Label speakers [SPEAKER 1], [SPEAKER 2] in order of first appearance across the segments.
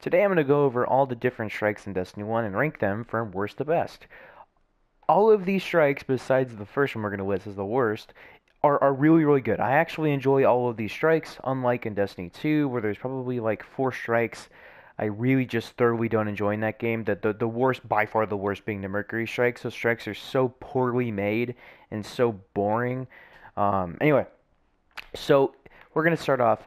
[SPEAKER 1] Today I'm going to go over all the different strikes in Destiny 1 and rank them from worst to best. All of these strikes, besides the first one we're going to list as the worst, are really, really good. I actually enjoy all of these strikes, unlike in Destiny 2, where there's probably like 4 strikes I really just thoroughly don't enjoy in that game. The worst, by far the worst, being the Mercury strikes. Those strikes are so poorly made and so boring. Anyway, so we're going to start off.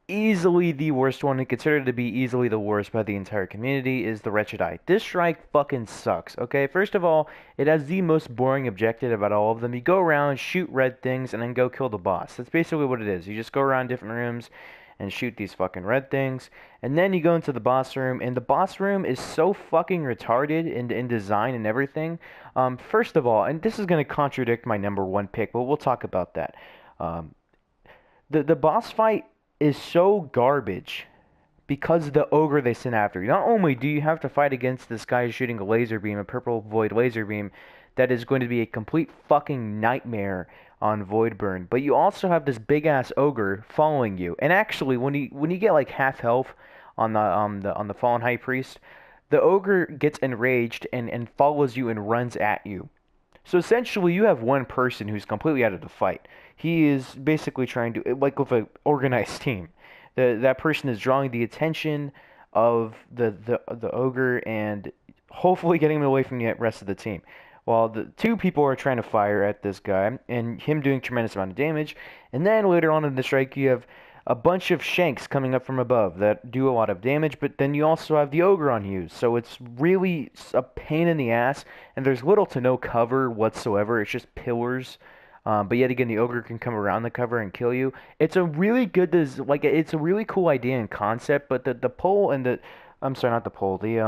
[SPEAKER 1] Easily the worst one, and considered to be easily the worst by the entire community, is the Wretched Eye. This strike fucking sucks, okay? First of all, it has the most boring objective about all of them. You go around, shoot red things, and then go kill the boss. That's basically what it is. You just go around different rooms and shoot these fucking red things. And then you go into the boss room, and the boss room is so fucking retarded in design and everything. First of all, and this is going to contradict my number one pick, but we'll talk about that. Um, the boss fight is so garbage because of the ogre they sent after you. Not only do you have to fight against this guy shooting a laser beam, a purple void laser beam, that is going to be a complete fucking nightmare on Voidburn, but you also have this big ass ogre following you. And actually, when you get like half health on the fallen high priest, the ogre gets enraged and follows you and runs at you. So essentially, you have one person who's completely out of the fight. He is basically trying to, like with an organized team, that person is drawing the attention of the ogre and hopefully getting him away from the rest of the team. While the two people are trying to fire at this guy and him doing tremendous amount of damage, and then later on in the strike you have a bunch of shanks coming up from above that do a lot of damage, but then you also have the ogre on you, so it's really a pain in the ass, and there's little to no cover whatsoever. It's just pillars. But yet again, the ogre can come around the cover and kill you. It's a really good, it's a really cool idea and concept. But the pole and I'm sorry, not the pole, the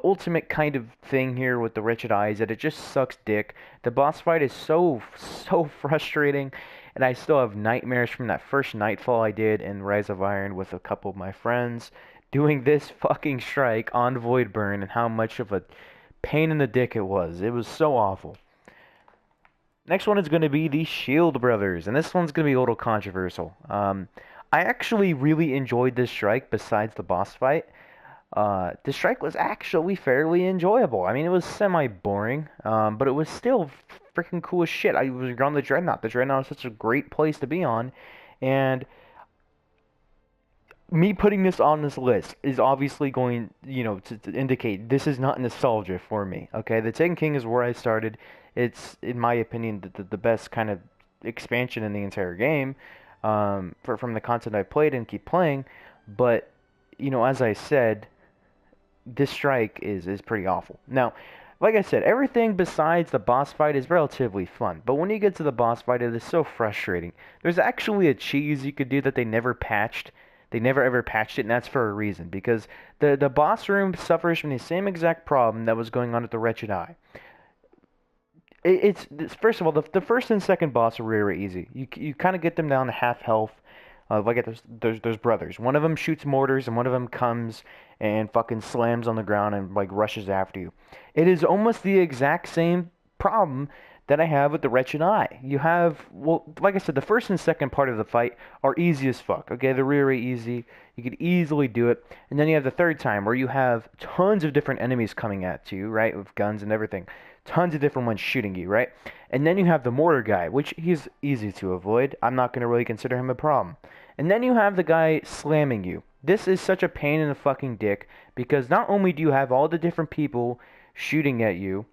[SPEAKER 1] ultimate kind of thing here with the Wretched Eye is that it just sucks dick. The boss fight is so frustrating, and I still have nightmares from that first Nightfall I did in Rise of Iron with a couple of my friends, doing this fucking strike on Voidburn, and how much of a pain in the dick it was. It was so awful. Next one is going to be the Shield Brothers, and this one's going to be a little controversial. I actually really enjoyed this strike besides the boss fight. The strike was actually fairly enjoyable. I mean, it was semi-boring, but it was still freaking cool as shit. I was on the Dreadnought. The Dreadnought is such a great place to be on, and me putting this on this list is obviously going, to indicate this is not nostalgia for me. Okay, the Taken King is where I started. It's, in my opinion, the best kind of expansion in the entire game, from the content I played and keep playing. But as I said, this strike is pretty awful. Now, like I said, everything besides the boss fight is relatively fun, but when you get to the boss fight, it is so frustrating. There's actually a cheese you could do that they never patched. They never ever patched it, and that's for a reason, because the boss room suffers from the same exact problem that was going on with the Wretched Eye. It's first of all, the first and second boss are really easy. You kind of get them down to half health. Like there's brothers. One of them shoots mortars, and one of them comes and fucking slams on the ground and like rushes after you. It is almost the exact same problem that I have with the Wretched Eye. You have, well, like I said, the first and second part of the fight are easy as fuck. Okay, they're really easy. You could easily do it. And then you have the third time where you have tons of different enemies coming at you, right, with guns and everything. Tons of different ones shooting you, right? And then you have the mortar guy, which he's easy to avoid. I'm not going to really consider him a problem. And then you have the guy slamming you. This is such a pain in the fucking dick, because not only do you have all the different people shooting at you,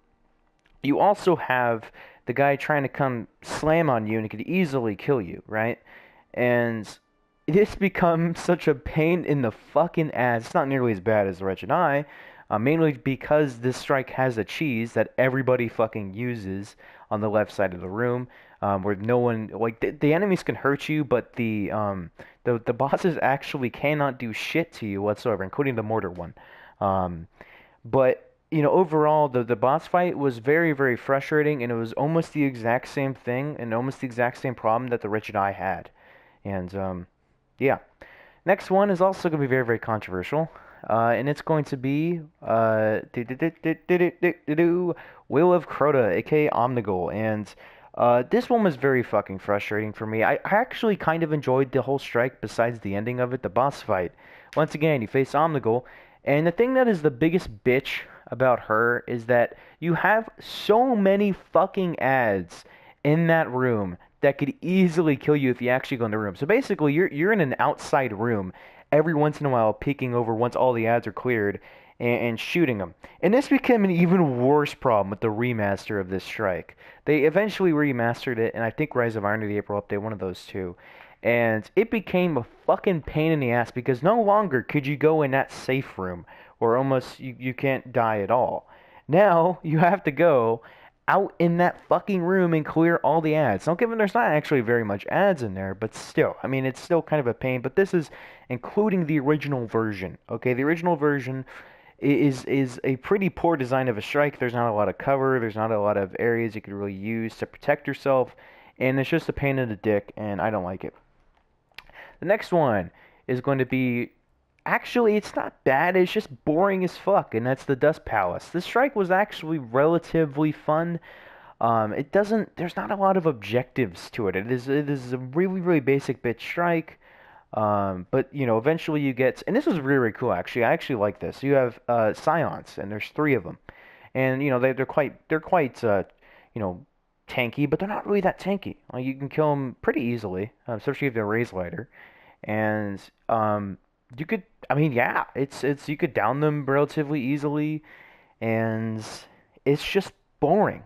[SPEAKER 1] you also have the guy trying to come slam on you and he could easily kill you, right? And this becomes such a pain in the fucking ass. It's not nearly as bad as the Wretched Eye, mainly because this strike has a cheese that everybody fucking uses on the left side of the room, where no one, like, the enemies can hurt you, but the bosses actually cannot do shit to you whatsoever, including the mortar one. But overall, the boss fight was very, very frustrating, and it was almost the exact same thing and almost the exact same problem that the Wretched Eye had. And yeah. Next one is also going to be very, very controversial, and it's going to be Will of Crota, aka Omnigul. And This one was very fucking frustrating for me. I actually kind of enjoyed the whole strike besides the ending of it, the boss fight. Once again, you face Omnigul, and the thing that is the biggest bitch about her is that you have so many fucking ads in that room that could easily kill you if you actually go in the room. So basically, you're in an outside room every once in a while, peeking over once all the ads are cleared and shooting them. And this became an even worse problem with the remaster of this strike. They eventually remastered it, and I think Rise of Iron or the April update, one of those two. And it became a fucking pain in the ass because no longer could you go in that safe room where almost you can't die at all. Now you have to go out in that fucking room and clear all the ads. Don't give them, there's not actually very much ads in there, but still, I mean, it's still kind of a pain. But this is including the original version. Okay, the original version is a pretty poor design of a strike. There's not a lot of cover. There's not a lot of areas you could really use to protect yourself, and it's just a pain in the dick, and I don't like it. The next one is going to be actually it's not bad. It's just boring as fuck, and that's the Dust Palace. This strike was actually relatively fun. It doesn't. There's not a lot of objectives to it. It is a really basic bit strike. But you know, eventually you get, and this was really cool actually. I actually like this. You have Scions, and there's three of them, and you know they're quite you know tanky, but they're not really that tanky. Like, you can kill them pretty easily, especially if they're Raise Lighter, and you could, I mean, yeah, it's you could down them relatively easily, and it's just boring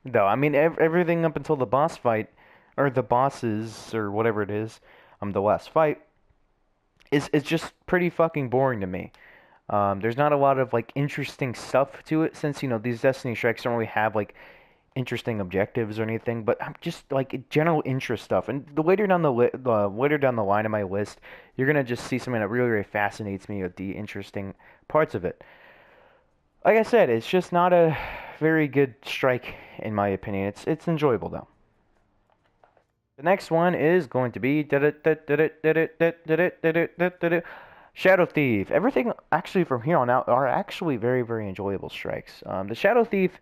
[SPEAKER 1] though. I mean, everything up until the boss fight, or the bosses, or whatever it is, the last fight is just pretty fucking boring to me. There's not a lot of like interesting stuff to it since you know these Destiny strikes don't really have like interesting objectives or anything, but I'm just like general interest stuff. And the later down the later down the line of my list, you're gonna just see something that really fascinates me with the interesting parts of it. Like I said, it's just not a very good strike in my opinion. It's enjoyable though. The next one is going to be Shadow Thief. Everything actually from here on out are actually very enjoyable strikes. The Shadow Thief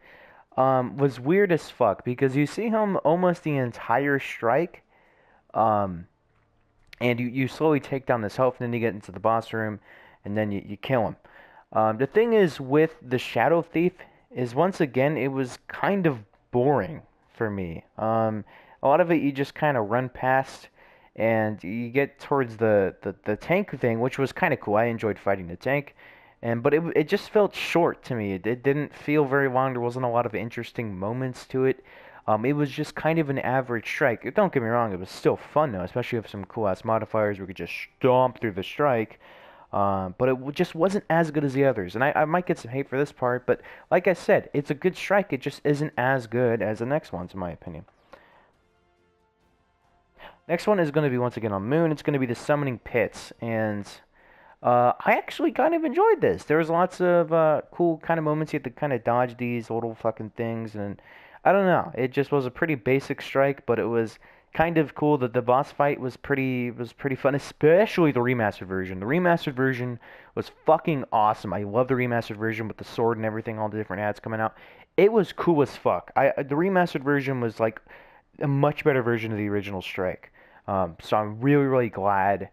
[SPEAKER 1] was weird as fuck because you see him almost the entire strike, um, and you slowly take down this health, and then you get into the boss room, and then you kill him. The thing is with the Shadow Thief is once again it was kind of boring for me. A lot of it you just kind of run past, and you get towards the tank thing, which was kind of cool. I enjoyed fighting the tank, and but it just felt short to me. It didn't feel very long. There wasn't a lot of interesting moments to it. It was just kind of an average strike. Don't get me wrong, it was still fun though, especially with some cool ass modifiers. We could just stomp through the strike. But it just wasn't as good as the others. And I might get some hate for this part, but like I said, it's a good strike. It just isn't as good as the next ones, in my opinion. Next one is going to be once again on Moon. It's going to be the Summoning Pits, and I actually kind of enjoyed this. There was lots of cool kind of moments. You had to kind of dodge these little fucking things, and I don't know. It just was a pretty basic strike, but it was kind of cool. That the boss fight was pretty fun, especially the remastered version. The remastered version was fucking awesome. I love the remastered version with the sword and everything, all the different ads coming out. It was cool as fuck. The remastered version was like a much better version of the original strike. So I'm really glad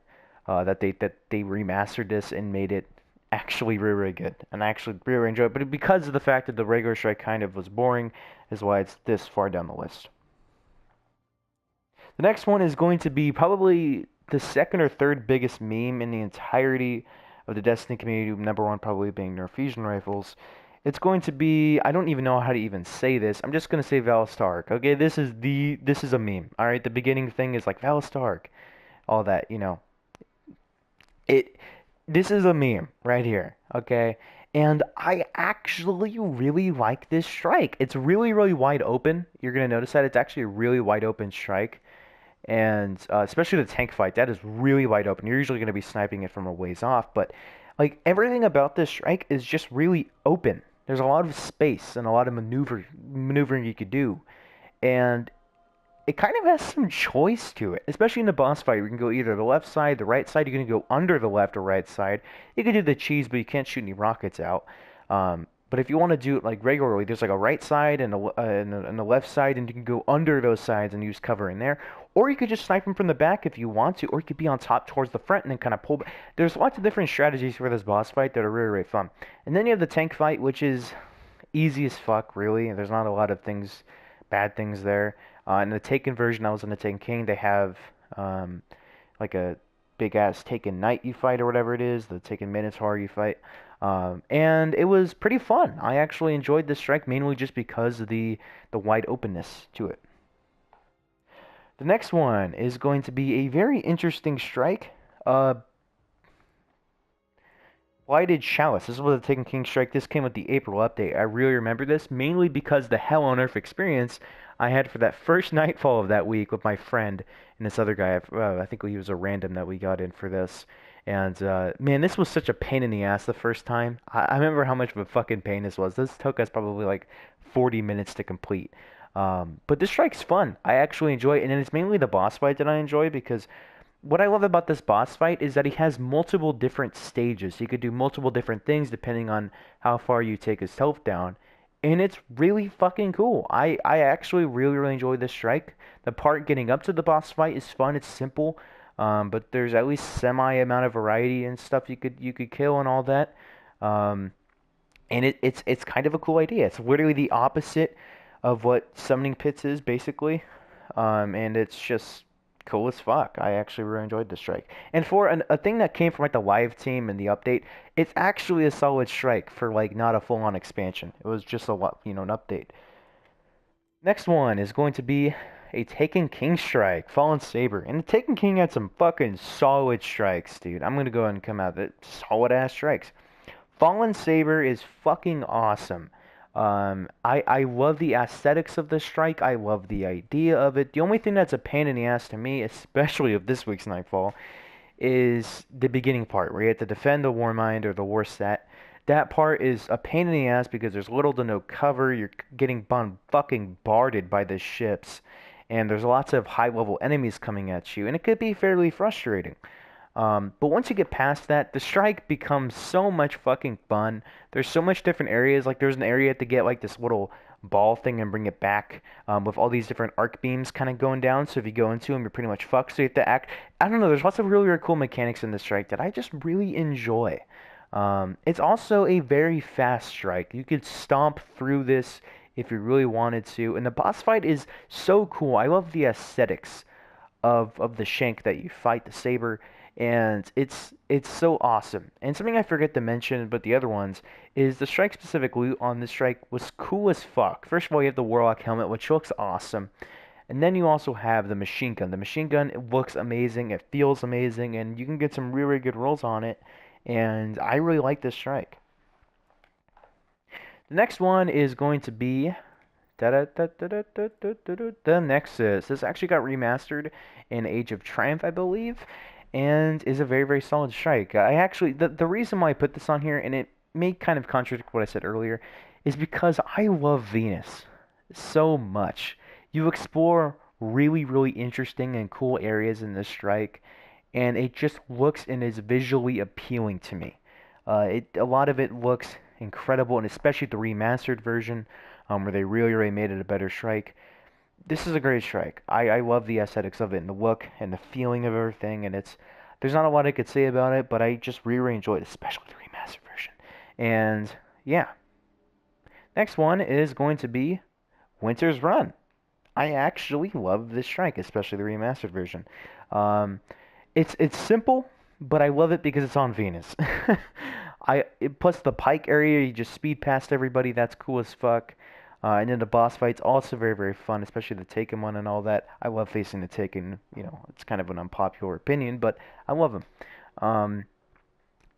[SPEAKER 1] that they remastered this and made it actually really good, and I actually really enjoy it. But because of the fact that the regular strike kind of was boring, is why it's this far down the list. The next one is going to be probably the second or third biggest meme in the entirety of the Destiny community. Number one probably being Nerf fusion rifles. It's going to be, I don't even know how to even say this. I'm just gonna say Valistark. Okay, this is a meme. All right, the beginning thing is like Valistark, all that. You know, it. This is a meme right here. Okay, and I actually really like this strike. It's really wide open. You're gonna notice that it's actually a really wide open strike, and especially the tank fight, that is really wide open. You're usually gonna be sniping it from a ways off, but like everything about this strike is just really open. There's a lot of space and a lot of maneuvering you could do, and it kind of has some choice to it, especially in the boss fight. You can go either the left side, the right side. You can go under the left or right side. You can do the cheese, but you can't shoot any rockets out. But if you want to do it like regularly, there's like a right side and a left side, and you can go under those sides and use cover in there. Or you could just snipe them from the back if you want to, or you could be on top towards the front and then kind of pull back. There's lots of different strategies for this boss fight that are really, really fun. And then you have the tank fight, which is easy as fuck, really. There's not a lot of things, bad things there. In the Taken version, I was in the Taken King. They have um, like a big ass Taken Knight you fight or whatever it is, the Taken Minotaur you fight. And it was pretty fun. I actually enjoyed this strike mainly just because of the wide openness to it. The next one is going to be a very interesting strike. Blighted Chalice. This was the Taken King strike. This came with the April update. I really remember this mainly because the Hell on Earth experience I had for that first nightfall of that week with my friend and this other guy. I think he was a random that we got in for this. And man, this was such a pain in the ass the first time. I remember how much of a fucking pain this was. This took us probably like 40 minutes to complete. But this strike's fun. I actually enjoy it, and it's mainly the boss fight that I enjoy because what I love about this boss fight is that he has multiple different stages. He could do multiple different things depending on how far you take his health down. And it's really fucking cool. I actually really, really enjoy this strike. The part getting up to the boss fight is fun. It's simple. But there's at least semi amount of variety and stuff you could kill and all that. Um, and it's kind of a cool idea. It's literally the opposite of what Summoning Pits is basically. And it's just cool as fuck. I actually really enjoyed the strike. And for a thing that came from like the live team and the update, it's actually a solid strike for like not a full-on expansion. It was just a lot, an update. Next one is going to be a Taken King strike, Fallen Saber. And the Taken King had some fucking solid strikes, dude. I'm gonna go ahead and come out with solid ass strikes. Fallen Saber is fucking awesome. I love the aesthetics of the strike. I love the idea of it. The only thing that's a pain in the ass to me, especially of this week's Nightfall, is the beginning part where you have to defend the Warmind or the War Stat. That part is a pain in the ass because there's little to no cover. You're getting fucking barded by the ships, and there's lots of high level enemies coming at you, and it could be fairly frustrating. But once you get past that, the strike becomes so much fucking fun. There's so much different areas. Like there's an area to get like this little ball thing and bring it back with all these different arc beams kind of going down. So if you go into them, you're pretty much fucked. So you have to act. I don't know. There's lots of really, really cool mechanics in this strike that I just really enjoy. It's also a very fast strike. You could stomp through this if you really wanted to. And the boss fight is so cool. I love the aesthetics of the shank that you fight, the saber, and it's so awesome. And something I forget to mention, but the other ones, is the strike specific loot on this strike was cool as fuck. First of all, you have the Warlock helmet, which looks awesome. And then you also have the machine gun. The machine gun, it looks amazing, it feels amazing, and you can get some really, really good rolls on it. And I really like this strike. The next one is going to be the Nexus. This actually got remastered in Age of Triumph, I believe, and is a very, very solid strike. I actually, the reason why I put this on here, and it may kind of contradict what I said earlier, is because I love Venus so much. You explore really, really interesting and cool areas in this strike, and it just looks and is visually appealing to me. A lot of it looks incredible, and especially the remastered version, where they really, really made it a better strike. This is a great strike. I love the aesthetics of it and the look and the feeling of everything, and there's not a lot I could say about it, but I just really, really enjoyed it, especially the remastered version. And yeah, next one is going to be Winter's Run. I actually love this strike, especially the remastered version. Um, it's simple, but I love it because it's on Venus. Plus the Pike area, you just speed past everybody. That's cool as fuck. And then the boss fight's also very, very fun, especially the Taken one and all that. I love facing the Taken. It's kind of an unpopular opinion, but I love them. Um,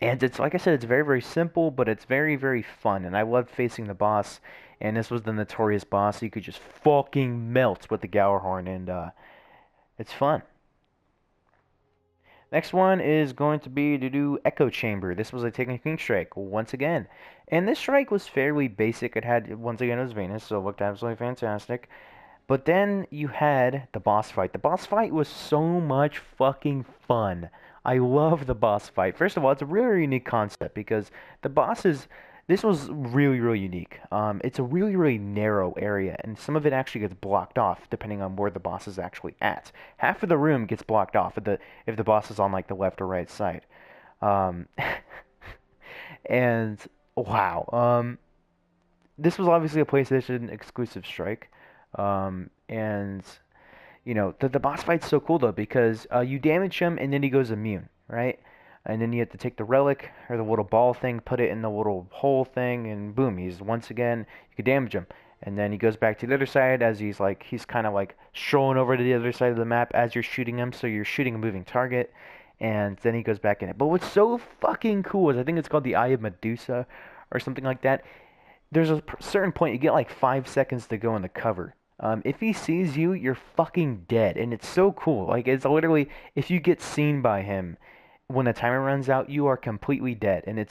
[SPEAKER 1] and it's like I said, it's very, very simple, but it's very, very fun. And I love facing the boss. And this was the notorious boss. So you could just fucking melt with the Gjallarhorn, and it's fun. Next one is going to be to do Echo Chamber. This was a Taken King strike once again. And this strike was fairly basic. It had, once again, it was Venus, so it looked absolutely fantastic. But then you had the boss fight. The boss fight was so much fucking fun. I love the boss fight. First of all, it's a really unique concept because the bosses, This was really, really unique. It's a really, really narrow area, and some of it actually gets blocked off depending on where the boss is actually at. Half of the room gets blocked off if the boss is on like the left or right side. Um, and wow, this was obviously a PlayStation exclusive strike. And the boss fight's so cool though because you damage him and then he goes immune, right? And then you have to take the relic or the little ball thing, put it in the little hole thing, and boom, he's once again you can damage him. And then he goes back to the other side as he's kind of like strolling over to the other side of the map as you're shooting him, so you're shooting a moving target. And then he goes back in it. But what's so fucking cool is I think it's called the Eye of Medusa or something like that. There's a certain point you get like 5 seconds to go in the cover. If he sees you, you're fucking dead, and it's so cool. Like it's literally if you get seen by him when the timer runs out, you are completely dead, and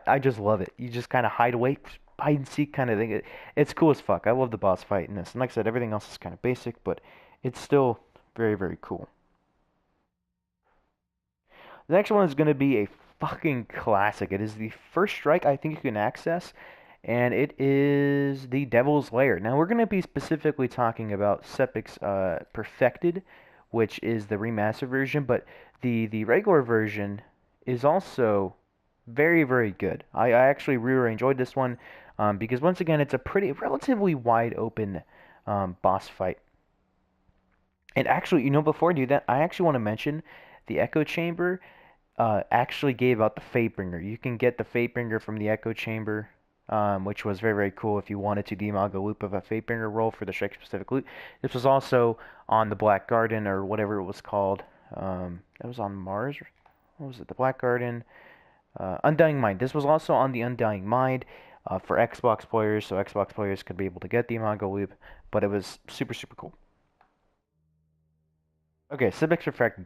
[SPEAKER 1] I just love it. You just kind of hide away, hide and seek kind of thing. It's cool as fuck. I love the boss fight in this, and like I said, everything else is kind of basic, but it's still very very cool. The next one is going to be a fucking classic. It is the first strike I think you can access, and it is the Devil's Lair. Now we're going to be specifically talking about Sepic's Perfected, which is the remastered version, but the regular version is also very very good. I actually really enjoyed this one because once again it's a pretty relatively wide open boss fight. And actually, before I do that, I actually want to mention the Echo Chamber actually gave out the Fatebringer. You can get the Fatebringer from the Echo Chamber, which was very, very cool if you wanted to demog a loop of a Fatebringer roll for the Strike specific loot. This was also on the Black Garden or whatever it was called. That was on Mars. What was it? The Black Garden. Undying Mind. This was also on the Undying Mind for Xbox players, so Xbox players could be able to get the Imago loop, but it was super, super cool. Okay, Civics Refracted.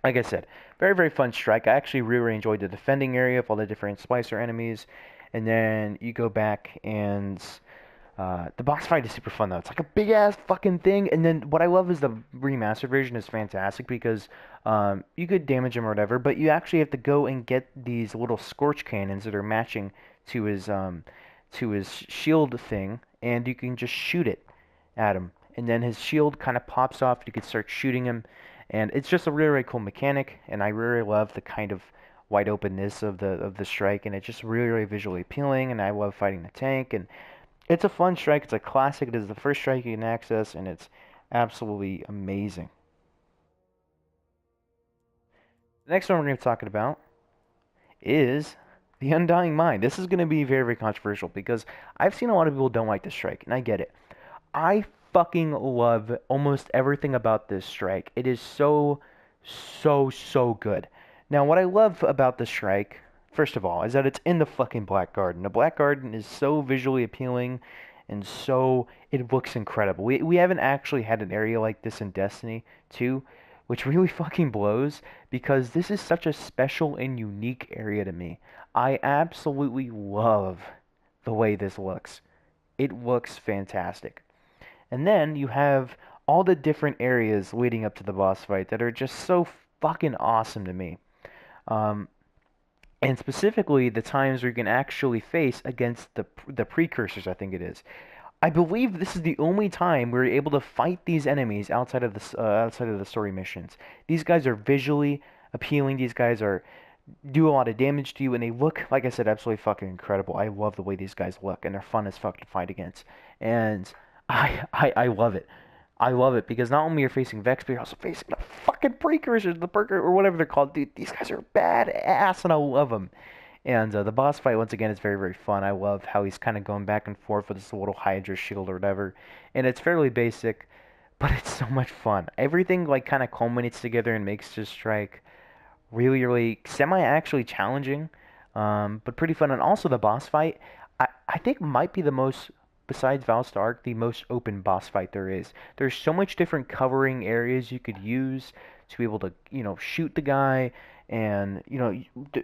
[SPEAKER 1] Like I said, very, very fun strike. I actually really enjoyed the defending area of all the different Splicer enemies. And then you go back and the boss fight is super fun though. It's like a big ass fucking thing. And then what I love is the remastered version is fantastic because you could damage him or whatever, but you actually have to go and get these little scorch cannons that are matching to his shield thing, and you can just shoot it at him. And then his shield kind of pops off. You can start shooting him, and it's just a really, really cool mechanic. And I really love the kind of wide openness of the strike, and it's just really, really visually appealing. And I love fighting the tank, and it's a fun strike. It's a classic. It is the first strike you can access, and it's absolutely amazing. The next one we're going to be talking about is the Undying Mind. This is going to be very, very controversial because I've seen a lot of people don't like this strike, and I get it. I fucking love almost everything about this strike. It is so, so, so good. Now, what I love about the strike, first of all, is that it's in the fucking Black Garden. The Black Garden is so visually appealing and so it looks incredible. We haven't actually had an area like this in Destiny 2, which really fucking blows because this is such a special and unique area to me. I absolutely love the way this looks. It looks fantastic. And then you have all the different areas leading up to the boss fight that are just so fucking awesome to me. Um, and specifically the times where you can actually face against the precursors, I think it is. I believe this is the only time we're able to fight these enemies outside of the story missions. These guys are visually appealing. These guys are do a lot of damage to you, and they look, like I said, absolutely fucking incredible. I love the way these guys look, and they're fun as fuck to fight against. And I love it. I love it because not only you're facing Vex, but you're also facing the fucking precursors, the Perker, or whatever they're called. Dude, these guys are badass, and I love them. And the boss fight, once again, is very, very fun. I love how he's kind of going back and forth with this little Hydra shield or whatever. And it's fairly basic, but it's so much fun. Everything, like, kind of culminates together and makes this strike really, really semi-actually challenging, but pretty fun. And also the boss fight, I think might be the most, besides Valstar Arc, the most open boss fight there is. There's so much different covering areas you could use to be able to, shoot the guy. And,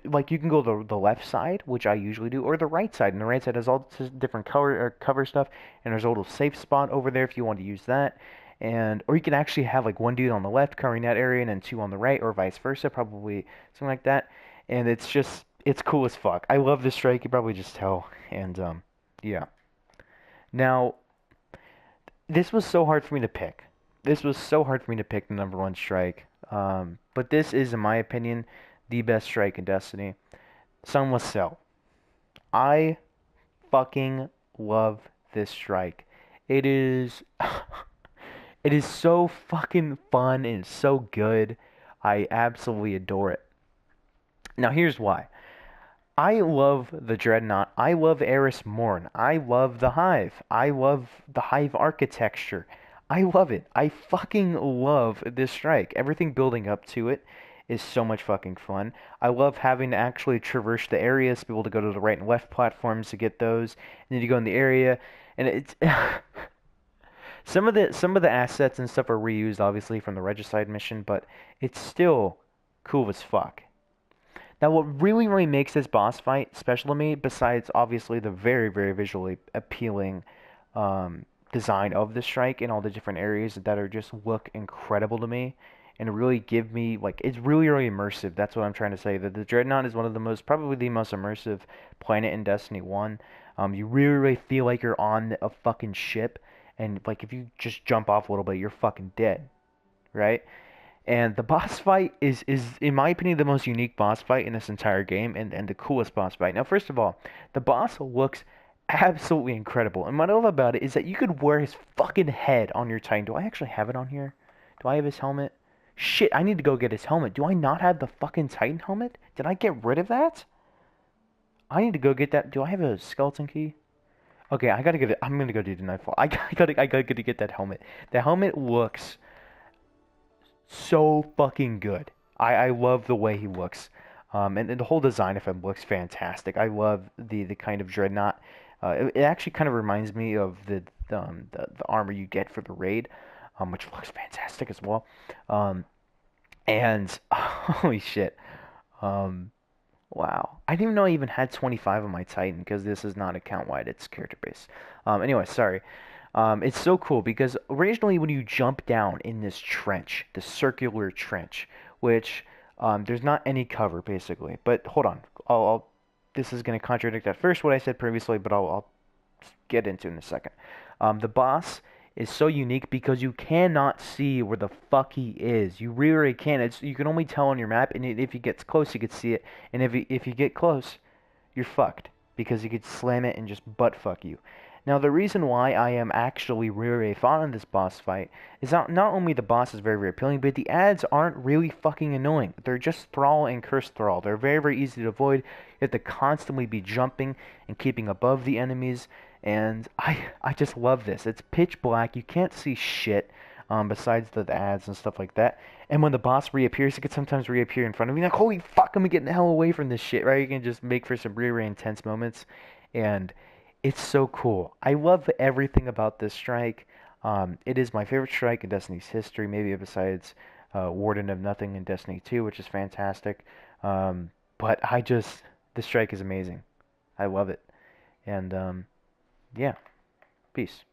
[SPEAKER 1] like you can go the left side, which I usually do, or the right side. And the right side has all this different cover stuff. And there's a little safe spot over there if you want to use that. And or you can actually have like one dude on the left covering that area and then two on the right, or vice versa, probably something like that. And it's just It's cool as fuck. I love this strike. You probably just tell. And yeah. Now, this was so hard for me to pick. This was so hard for me to pick the number one strike. But this is, in my opinion, the best strike in Destiny. Sunless Cell. I fucking love this strike. It is it is so fucking fun and so good. I absolutely adore it. Now here's why. I love the Dreadnought. I love Eris Morn. I love the Hive. I love the Hive architecture. I love it. I fucking love this strike. Everything building up to it is so much fucking fun. I love having to actually traverse the areas, be able to go to the right and left platforms to get those, and then you go in the area, and it's some of the assets and stuff are reused obviously from the Regicide mission, but it's still cool as fuck. Now, what really, really makes this boss fight special to me, besides obviously the very, very visually appealing design of the strike and all the different areas that are just look incredible to me and really give me like it's really, really immersive. That's what I'm trying to say. That the Dreadnought is one of the most, probably the most immersive planet in Destiny 1. You really, really feel like you're on a fucking ship, and like if you just jump off a little bit, you're fucking dead, right? And the boss fight is in my opinion the most unique boss fight in this entire game and the coolest boss fight. Now, first of all, the boss looks absolutely incredible. And what I love about it is that you could wear his fucking head on your Titan. Do I actually have it on here? Do I have his helmet? Shit, I need to go get his helmet. Do I not have the fucking Titan helmet? Did I get rid of that? I need to go get that. Do I have a skeleton key? Okay, I gotta get it. I'm gonna go do the Nightfall. I gotta get that helmet. The helmet looks so fucking good. I love the way he looks. And the whole design of him looks fantastic. I love the kind of dreadnought. It actually kind of reminds me of the armor you get for the raid, which looks fantastic as well. Um, and holy shit. Um, wow. I didn't even know I even had 25 on my Titan because this is not account wide, it's character based. Anyway, sorry. It's so cool because originally when you jump down in this trench, the circular trench, which there's not any cover basically. But hold on, this is going to contradict at first what I said previously, but I'll get into in a second. The boss is so unique because you cannot see where the fuck he is. You really can't. You can only tell on your map, and if he gets close, you can see it. And if you get close, you're fucked because he could slam it and just butt fuck you. Now, the reason why I am actually really, really fond of this boss fight is not only the boss is very, very appealing, but the ads aren't really fucking annoying. They're just Thrall and Curse Thrall. They're very, very easy to avoid. You have to constantly be jumping and keeping above the enemies, and I just love this. It's pitch black. You can't see shit besides the ads and stuff like that. And when the boss reappears, it can sometimes reappear in front of you. Like, holy fuck, I'm getting the hell away from this shit, right? You can just make for some really, really intense moments. And it's so cool. I love everything about this strike. It is my favorite strike in Destiny's history, maybe besides Warden of Nothing in Destiny 2, which is fantastic. But this strike is amazing. I love it. And yeah, peace.